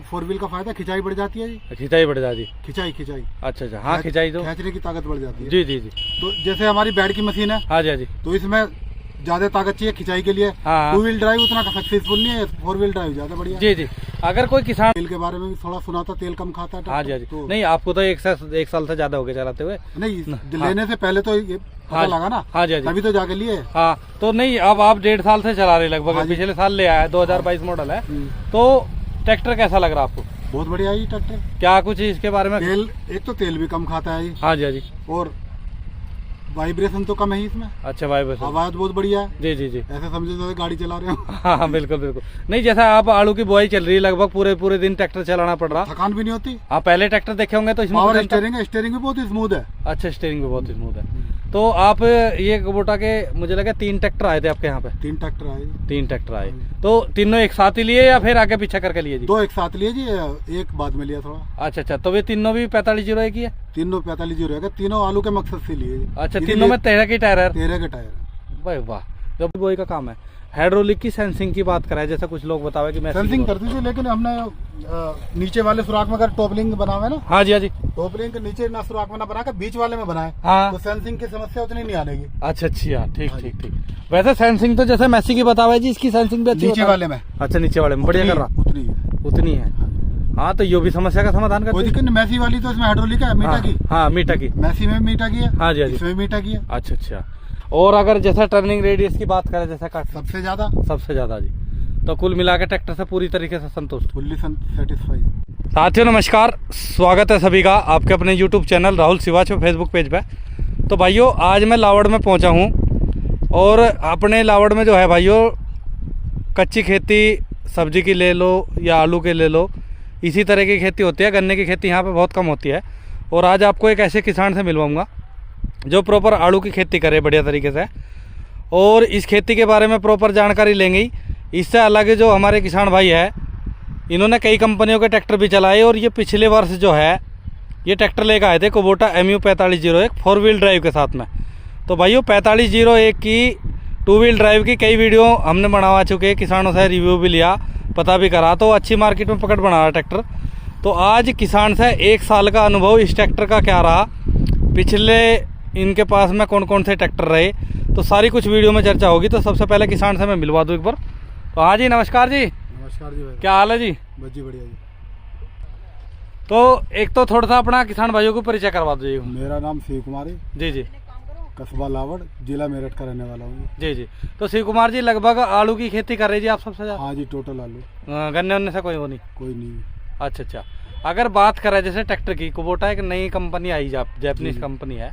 Four wheel का फायदा खिंचाई बढ़ जाती है जी। खिंचाई बढ़ जाती, खिंचाई खिंचाई अच्छा अच्छा, हाँ खिंचाई तो खींचने की ताकत बढ़ जाती है। जी जी जी। तो जैसे हमारी बैड की मशीन है, हाँ जी हाँ जी, तो इसमें ज्यादा ताकत चाहिए खिंचाई के लिए। हाँ टू व्हील ड्राइव उतना सक्सेसफुल नहीं है, फोर व्हील ड्राइव ज्यादा बढ़िया। जी जी। अगर कोई किसान, तेल के बारे में भी थोड़ा सुना था, तेल कम खाता है। हाँ जी हाँ जी, तो नहीं आपको तो एक साल से ज्यादा हो गया चलाते हुए। नहीं, हाँ। लेने से पहले तो ये पता हाँ लगा ना, हाँ जी हाँ जी, तभी तो जाके लिए। हाँ तो नहीं, अब आप 1.5 साल से चला रहे लगभग। हाँ जी। पिछले साल ले आया, 2022 मॉडल है। तो ट्रैक्टर कैसा लग रहा आपको? बहुत बढ़िया है ये ट्रैक्टर। क्या कुछ इसके बारे में? तेल, एक तो तेल भी कम खाता है ये। हाँ जी हाँ जी, और वाइब्रेशन तो कम है ही इसमें। अच्छा भाई, बस आवाज बहुत बढ़िया है। जी जी जी, ऐसे समझो जैसे गाड़ी चला रहे हो। हाँ हाँ बिल्कुल बिल्कुल। नहीं, जैसा आप आलू की बुआई चल रही है, लगभग पूरे दिन ट्रैक्टर चलाना पड़ रहा। थकान भी नहीं होती। आप पहले ट्रैक्टर देखे होंगे तो इसमें पावर स्टीयरिंग है, स्टीयरिंग भी बहुत स्मूथ है। अच्छा, स्टीयरिंग भी बहुत स्मूथ है। तो आप ये कुबोटा के, मुझे लगा 3 ट्रैक्टर आए थे आपके यहाँ पे। 3 ट्रैक्टर आए। 3 ट्रैक्टर आए, तो तीनों एक साथ ही लिए या फिर आगे पीछे करके लिए जी? 2 एक साथ लिए जी, एक बाद में लिया थोड़ा। अच्छा अच्छा, तो ये तीनों भी 4501 की है? तीनों 45 रहेगा, तीनों आलू के मकसद से लिए। अच्छा, तीनों में 13 की टायर है? 13 के टायर। भाई वाह, जब बोई का काम है। हाइड्रोलिक की सेंसिंग की बात कराए, जैसा कुछ लोग बतावे कि मैं सेंसिंग करती थी, लेकिन हमने नीचे वाले सुराख में अगर टॉपलिंग बना हुआ है ना। हाँ जी हाँ जी, टॉपलिंग के नीचे ना सुराख में ना बना के बीच वाले में बनाए, हाँ तो सेंसिंग की समस्या उतनी नहीं आनेगी। अच्छा अच्छा, ठीक ठीक ठीक। वैसे सेंसिंग तो जैसे मैसी की बतावा जी, इसकी सेंसिंग भी अच्छी नीचे वाले में। अच्छा, नीचे वाले में बढ़िया कर रहा, उतनी है। हाँ, तो ये भी समस्या का समाधान करते कोई दिक्कत नहीं। मैसी वाली तो इसमें हाइड्रोलिक है, मीटा की। हाँ, मीटा की। मैसी में मीटा की है। हाँ जी हाँ जी, इसमें मीटा की है। अच्छा अच्छा। और अगर जैसा टर्निंग रेडियस की बात करें, जैसा काट सबसे ज्यादा जी, तो कुल मिला के ट्रैक्टर से पूरी तरीके से संतुष्ट, फुल्ली सेटिस्फाइड। साथियों नमस्कार, स्वागत है सभी का आपके अपने यूट्यूब चैनल राहुल सिवाच पे फेसबुक पेज पे। तो भाइयों, आज मैं लावड़ में पहुंचा हूं और अपने लावड़ में जो है भाइयों, कच्ची खेती सब्जी की ले लो या आलू के ले लो, इसी तरह की खेती होती है। गन्ने की खेती यहाँ पे बहुत कम होती है। और आज आपको एक ऐसे किसान से मिलवाऊंगा जो प्रॉपर आलू की खेती करे बढ़िया तरीके से, और इस खेती के बारे में प्रॉपर जानकारी लेंगे ही। इससे अलग जो हमारे किसान भाई है, इन्होंने कई कंपनियों के ट्रैक्टर भी चलाए, और ये पिछले वर्ष जो है ये ट्रैक्टर लेकर आए थे, कुबोटा MU 4501 4 व्हील ड्राइव के साथ में। तो भाइयों, 4501 की 2 व्हील ड्राइव की कई वीडियो हमने बनवा चुके हैं, किसानों से रिव्यू भी लिया, पता भी करा, तो अच्छी मार्केट में पकड़ बना रहा ट्रैक्टर। तो आज किसान से 1 साल का अनुभव इस ट्रैक्टर का क्या रहा, पिछले इनके पास में कौन कौन से ट्रैक्टर रहे, तो सारी कुछ वीडियो में चर्चा होगी। तो सबसे पहले किसान से मैं मिलवा दूँ एक बार। तो हाँ जी, नमस्कार जी। नमस्कार जी भाई, क्या हाल है जी? बस जी बढ़िया जी। तो एक तो थोड़ा सा अपना किसान भाइयों को परिचय करवा दीजिए। मेरा नाम शिव कुमार है जी जी, कस्बा लावड़, जिला मेरठ का रहने वाला हूँ जी जी। तो शिव कुमार जी, लगभग आलू की खेती कर रही जी आप सबसे ज्यादा? हाँ जी, टोटल आलू। गन्ने उन्ने से कोई वो नहीं? कोई नहीं। अच्छा अच्छा। अगर बात करें जैसे ट्रैक्टर की, कुबोटा एक नई कंपनी आई, जापानीज कंपनी है,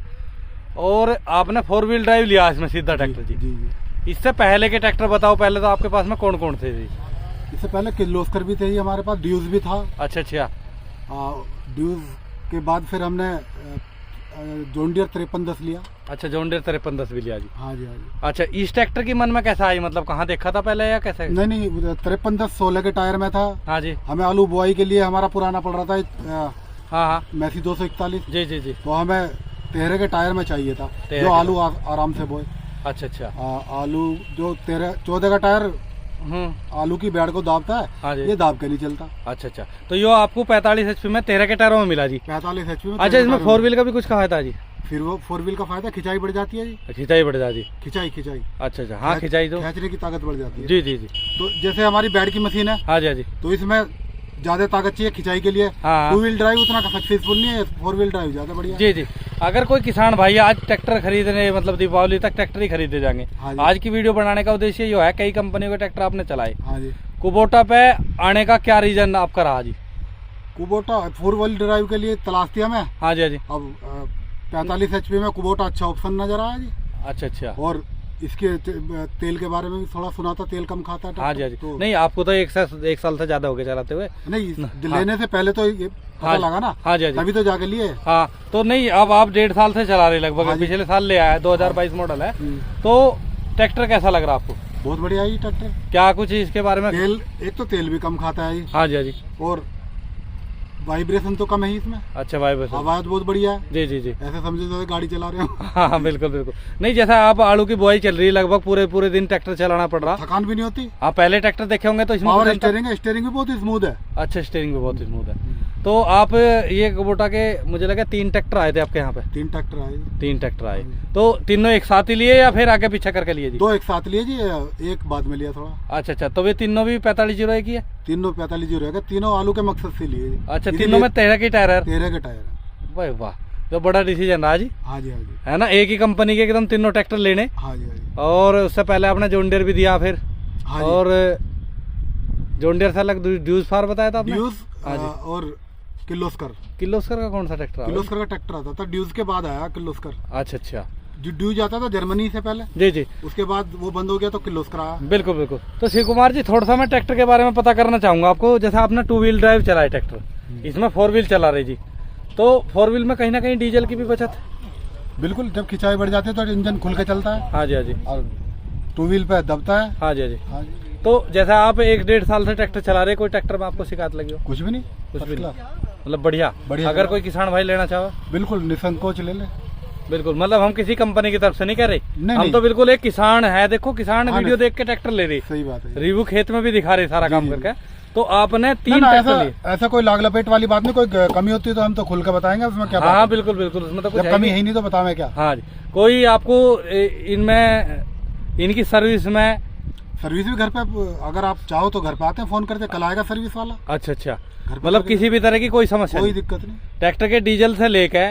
और आपने 4 व्हील ड्राइव लिया इसमें सीधा ट्रैक्टर जी। जी। इससे पहले के ट्रैक्टर बताओ, पहले तो आपके पास में कौन कौन थे जी? इससे पहले किर्लोस्कर भी थे ही हमारे पास, ड्यूज भी था। अच्छा अच्छा। ड्यूज के बाद फिर हमने जॉन डियर 5310 लिया। अच्छा, जॉन डियर 5310 भी लिया जी। हाँ जी हाँ जी। अच्छा, इस ट्रैक्टर की मन में कैसा आई, मतलब कहाँ देखा था पहले या कैसे? नहीं 5310 16 के टायर में था। हाँ जी। हमें आलू बुआई के लिए हमारा पुराना पड़ रहा था हाँ हाँ, मैसी 241। जी जी जी। तो हमें 13 के टायर में चाहिए था, 13 जो आलू आराम से बोए। अच्छा अच्छा। आलू जो 14 का टायर आलू की बेड़ को दाबता है, हाँ जी, ये दाब के नहीं चलता। अच्छा अच्छा। तो यो आपको 45 HP में 13 के टायरों में मिला जी? 45 HP में। अच्छा, इसमें 4 व्हील का भी कुछ कहा था जी? फिर वो 4 व्हील का फायदा खिंचाई बढ़ जाती है जी। खिंचाई बढ़ जाती? खिंचाई। अच्छा अच्छा, हाँ खिंचाई तो खींचने की ताकत बढ़ जाती है। जी जी जी। तो जैसे हमारी बैड की मशीन है, हाँ जी हाँ जी, तो इसमें ज्यादा ताकत चाहिए खिंचाई के लिए। हाँ 2 व्हील ड्राइव उतना सक्सेसफुल नहीं है, 4 व्हील ड्राइव ज्यादा बढ़िया। जी जी। अगर कोई किसान भाई आज ट्रैक्टर खरीदने, मतलब दीपावली तक ट्रैक्टर ही खरीदे जाएंगे, हाँ आज की वीडियो बनाने का उद्देश्य ये है, कई कंपनियों के ट्रैक्टर आपने चलाए, हाँ जी। कुबोटा पे आने का क्या रीजन आपका रहा जी? कुबोटा 4 व्हील ड्राइव के लिए तलाश थी हमें। हाँ जी हाँ जी। अब 45 HP में कुबोटा अच्छा ऑप्शन नजर आया जी। अच्छा अच्छा। और इसके तेल के बारे में भी थोड़ा सुना था, तेल कम खाता है। हाँ जी हाँ जी। तो नहीं, आपको तो एक साल से ज्यादा हो गया चलाते हुए। नहीं, हाँ। लेने से पहले तो ये पता हाँ लगा ना। हाँ जी हाँ जी, तभी तो जाके लिए। हाँ तो नहीं, अब आप 1.5 साल से चला रहे लगभग। हाँ जी। पिछले साल ले आया, 2022 मॉडल है। तो ट्रैक्टर कैसा लग रहा आपको? बहुत बढ़िया है ये ट्रैक्टर। क्या कुछ इसके बारे में? तेल, एक तो तेल भी कम खाता है ये। हाँ जी हाँ जी, और वाइब्रेशन तो कम है इसमें, अच्छा वाइब्रेशन, आवाज बहुत बढ़िया है। जी जी जी। ऐसे समझो जैसे गाड़ी चला रहे हो। हाँ हाँ बिल्कुल बिल्कुल। नहीं जैसा आप आलू की बुआई चल रही है, लगभग पूरे पूरे दिन ट्रैक्टर चलाना पड़ रहा, थकान भी नहीं होती। आप पहले ट्रैक्टर देखे होंगे तो इसमें पावर स्टीयरिंग है, स्टीयरिंग भी बहुत स्मूथ है। अच्छा स्टीयरिंग भी बहुत स्मूथ है। तो आप ये कुबोटा के मुझे लगा 3 ट्रैक्टर आए थे आपके यहाँ पे? 3 ट्रैक्टर आए। 3 ट्रैक्टर आए, तो तीनों एक साथ ही लिए या फिर आगे पीछे करके लिए जी? 2 एक साथ लिए जी, एक बाद में लिया थोड़ा। अच्छा अच्छा, तो वे तीनों भी 4501 की है? तीनों 45 रहेगा, तीनों आलू के मकसद से लिए जी। अच्छा तीनों में 13 की टायर है? 13 के टायर है। भाई वाह, तो बड़ा डिसीजन रहा जी। हाँ जी हाँ जी, है ना, एक ही कंपनी के एकदम तीनों ट्रैक्टर लेने। हाँ जी हाँ जी, और उससे पहले आपने जॉन डियर भी दिया फिर? हाँ जी। और जॉन डियर से अलग ड्यूज फार बताया था आपने? ड्यूज हाँ जी। और किर्लोस्कर। किर्लोस्कर का कौन सा ट्रैक्टर है? किर्लोस्कर का ट्रैक्टर आता था, ड्यूज के बाद आया किर्लोस्कर। अच्छा अच्छा, जो ड्यूज आता था जर्मनी से पहले, जी जी उसके बाद वो बंद हो गया तो किर्लोस्कर आया। बिल्कुल बिल्कुल। तो शिव कुमार जी थोड़ा सा मैं ट्रैक्टर के बारे में पता करना चाहूंगा आपको। जैसे आपने 2 व्हील ड्राइव चलाया ट्रैक्टर, इसमें 4 व्हील चला रहे जी, तो 4 व्हील में कहीं ना कहीं डीजल की भी बचत? बिल्कुल, जब खिंचाई बढ़ जाती है तो इंजन खुल के चलता है। हाँ जी हाँ जी। और 2 व्हील पे दबता है। हाँ जी हाँ जी। हाँ जी। तो जैसा आप 1-1.5 साल से ट्रैक्टर चला रहे, कोई ट्रैक्टर में आपको शिकायत लगी हो? कुछ भी नहीं, कुछ भी first नहीं, class। मतलब बढ़िया। बढ़िया अगर कोई किसान भाई लेना चाहो? बिल्कुल निसंकोच ले ले। बिल्कुल, मतलब हम किसी कंपनी की तरफ से नहीं कह रहे, नहीं, हम नहीं। तो बिल्कुल एक किसान है, देखो किसान हाँ, वीडियो नहीं। देख के ट्रैक्टर ले रही, सही बात है। रिव्यू खेत में भी दिखा रहे सारा जी, काम जी, करके। तो आपने 3 ना, ट्रैक्टर लिए? ऐसा कोई लाग लपेट वाली बात नहीं, कोई कमी होती है तो हम तो खुल के बताएंगे उसमें क्या बात हाँ है। बिल्कुल बिल्कुल, उसमें तो कुछ जब है कमी नहीं। है ही नहीं तो बतावे क्या। हाँ जी, कोई आपको इनमें इनकी सर्विस में? सर्विस भी घर पे, अगर आप चाहो तो घर पे आते हैं, फोन करते, कल आएगा सर्विस वाला। अच्छा अच्छा, घर पे मतलब करके किसी भी तरह की कोई समस्या कोई नहीं? दिक्कत नहीं, ट्रैक्टर के डीजल से लेके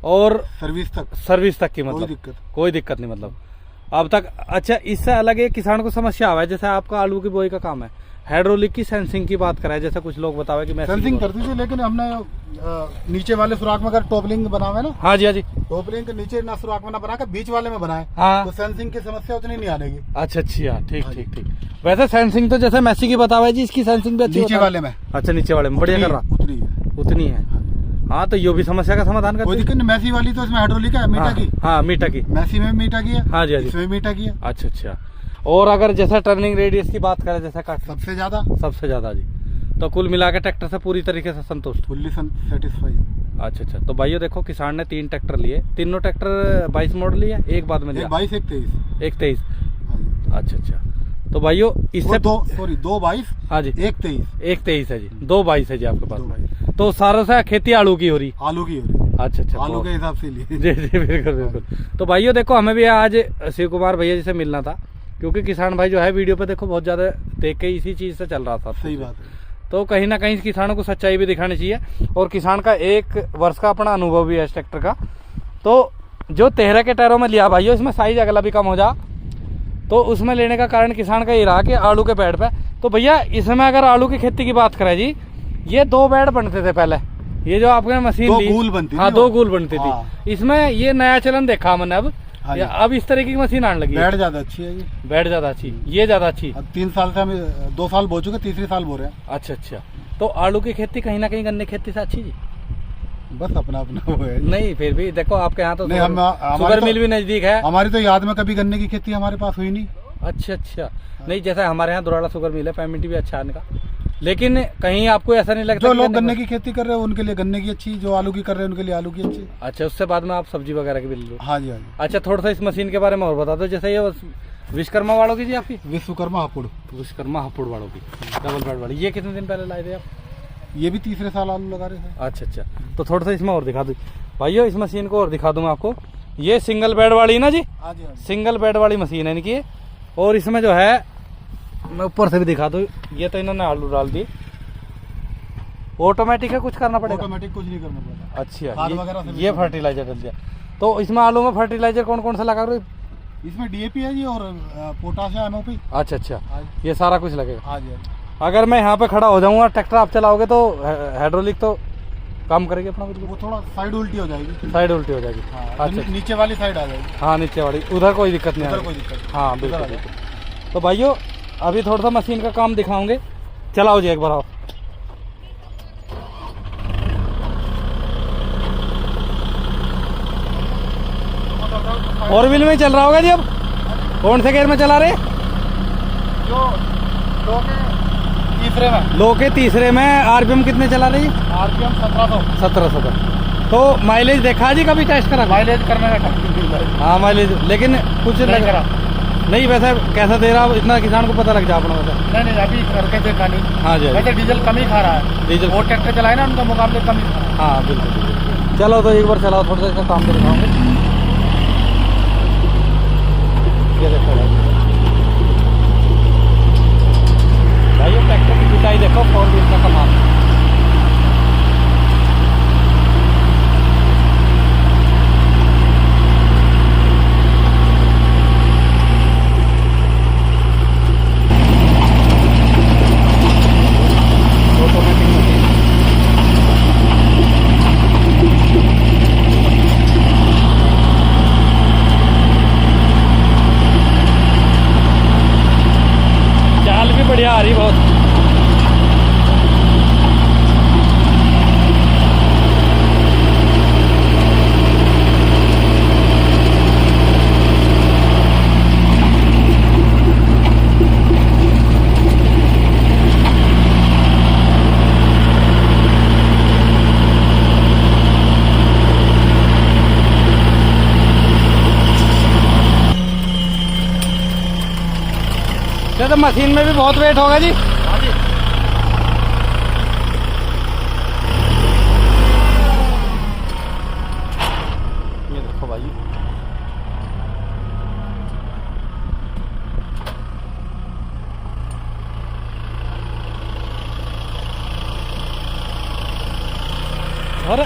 और सर्विस तक सर्विस तक की, कोई मतलब दिक्कत। कोई दिक्कत नहीं मतलब अब तक। अच्छा, इससे अलग एक किसान को समस्या आवा है, जैसे आपका आलू की बोई का काम है, हाइड्रोलिक की सेंसिंग की बात कराए, जैसे कुछ लोग बतावे कि मैं सेंसिंग करती थी, लेकिन हमने नीचे वाले सुराख में अगर टॉपलिंग बनावे ना, हाँ जी हाँ जी। टॉपलिंग के नीचे ना सुराख में ना बना के बीच वाले में बनाए, हाँ तो सेंसिंग की समस्या उतनी नहीं आनेगी। अच्छा अच्छा, ठीक हाँ जी। ठीक ठीक। वैसे सेंसिंग तो जैसे मैसी की बतावा जी, इसकी सेंसिंग भी अच्छी नीचे बता- वाले में अच्छा नीचे वाले में बढ़िया कर रहा, उतनी है। उतनी है। हाँ तो ये भी समस्या का समाधान कोई करती दिक्कत नहीं, मैसी वाली तो इसमें हाइड्रोलिक है, मीठा की। हाँ मीठा की। मैसी में मीठा की है, हाँ जी हाँ जी। इसमें मीठा की है। अच्छा अच्छा। और अगर जैसे टर्निंग रेडियस की बात करें, जैसे कट सबसे ज्यादा सबसे ज्यादा जी, तो कुल मिला के ट्रैक्टर से पूरी तरीके से संतुष्ट? Fully satisfied. अच्छा अच्छा। तो भाइयों देखो, किसान ने 3 ट्रैक्टर लिए, तीनों ट्रैक्टर 22 मॉडल लिया, एक बाद में लिया? एक 22 एक 23। एक 23। हाँ जी। अच्छा अच्छा। तो भाइयों इससे दो 22। हाँ जी, एक 23। एक 23 है जी, 2 22 है जी आपके पास 2 में। 22 तो सारों से खेती आलू की हो रही? आलू की हो रही है। अच्छा अच्छा, आलू बहुत- के हिसाब से लिए। जी जी बिल्कुल बिल्कुल। तो भाइयों देखो, हमें भी आज शिव कुमार भैया जी से मिलना था, क्योंकि किसान भाई जो है वीडियो पे देखो बहुत ज़्यादा देख के इसी चीज़ से चल रहा था। सही बात है। तो कहीं ना कहीं किसानों को सच्चाई भी दिखानी चाहिए, और किसान का 1 वर्ष का अपना अनुभव भी है इस ट्रैक्टर का। तो जो 13 के टायरों में लिया भाइयों, इसमें साइज अगला भी कम हो जा, तो उसमें लेने का कारण किसान का ये रहा कि आलू के बेड पे। तो भैया इसमें अगर आलू की खेती की बात करें जी, ये 2 बेड बनते थे पहले, ये जो आपने मशीन 2 ली, गूल बनती थी। हाँ 2 गूल बनती हाँ। थी। इसमें ये नया चलन देखा मैंने अब, हाँ जी। अब इस तरीके की मशीन आने लगी है। बेड ज्यादा अच्छी है ये। बेड ज्यादा अच्छी, ये ज्यादा अच्छी। अब 3 साल से हम 2 साल बो चुके, तीसरी साल बो रहे हैं। अच्छा अच्छा। तो आलू की खेती कहीं ना कहीं गन्ने की खेती से अच्छी जी? बस अपना अपना वो है। नहीं फिर भी देखो आपके यहाँ तो नहीं, हमारे शुगर तो- मिल भी नजदीक है। हमारी तो याद में कभी गन्ने की खेती हमारे पास हुई नहीं। अच्छा अच्छा। नहीं जैसा हमारे यहाँ दुराड़ा शुगर मिल है, पेमेंट भी अच्छा है इनका, लेकिन कहीं आपको ऐसा नहीं लगता जो कि लोग गन्ने की खेती कर रहे हैं उनके लिए गन्ने की अच्छी, जो आलू की कर रहे हैं उनके लिए आलू की अच्छी। अच्छा, उससे बाद में आप सब्जी वगैरह की भी ले लो। हाँ जी हाँ जी। अच्छा, थोड़ा सा इस मशीन के बारे में और बता दो। जैसे ये विश्वकर्मा वालों की जी, आपकी विश्वकर्मा हापुड़, विश्वकर्मा हापुड़ वालों की डबल बेड वाली, ये कितने दिन पहले लाए थे आप? ये भी तीसरे साल आलू लगा रहे थे। अच्छा अच्छा। तो थोड़ा सा इसमें और दिखा दूँ भाइयों, इस मशीन को और दिखा दूँ मैं आपको। ये सिंगल बेड वाली ना जी, हाँ जी हाँ जी। सिंगल बेड वाली मशीन है इनकी। और इसमें जो है, मैं ऊपर से भी दिखा दूँ, ये तो इन्होंने आलू डाल दिए। ऑटोमेटिक है, कुछ करना पड़ेगा? ऑटोमेटिक कुछ नहीं करना पड़ता। अच्छा, खाद वगैरह से ये फर्टिलाइजर डाल दिया। तो इसमें आलू में फर्टिलाइजर कौन कौन सा लगा रहे हो? इसमें डीएपी है जी, और पोटाश है, एमओपी। अच्छा अच्छा, हाँ जी ये सारा कुछ लगेगा। हाँ जी हाँ जी। अगर मैं यहाँ पे खड़ा हो जाऊंगा, ट्रैक्टर आप चलाओगे, तो हाइड्रोलिक तो काम करेगी अपना कुछ? वो थोड़ा साइड उल्टी हो जाएगी। साइड उल्टी हो जाएगी। हाँ, अच्छा नीचे वाली साइड आ जाएगी। हाँ, नीचे वाली, उधर कोई दिक्कत नहीं उधर आएगी। कोई दिक्कत नहीं। हाँ उधर आ बिल्कुल जाएगी। बिल्कुल। तो भाइयों अभी थोड़ा सा मशीन का काम दिखाओगे, चलाओ जी एक बार आप। फोर व्हील में चल रहा होगा जी अब? कौन से गेयर में चला रहे? जो 2 के तीसरे में। लो के तीसरे में आरपीएम कितने चला रही है? आरपीएम 1700। 1700। तो माइलेज देखा जी, कभी टेस्ट करा? माइलेज करने का टाइम। हाँ माइलेज, लेकिन कुछ नहीं लग करा। नहीं, वैसे कैसा दे रहा इतना किसान को पता लग जा अपना वैसे। नहीं नहीं, अभी करके देखा नहीं। हाँ जी, वैसे डीजल कम ही खा रहा है। डीजल वो ट्रैक्टर चलाए ना उनके मुकाबले कम ही खा रहा है। हाँ बिल्कुल। चलो तो एक बार चलाओ, थोड़ा सा इसका काम कर दिखाऊंगे। ये देखो भाई ये ट्रैक्टर की पिटाई देखो, 4 व्हील का कमाल। Automatic machine. चाल भी बढ़िया आ रही बहुत। तो मशीन में भी बहुत वेट होगा जी। हाँ जी। ये देखो भाई, और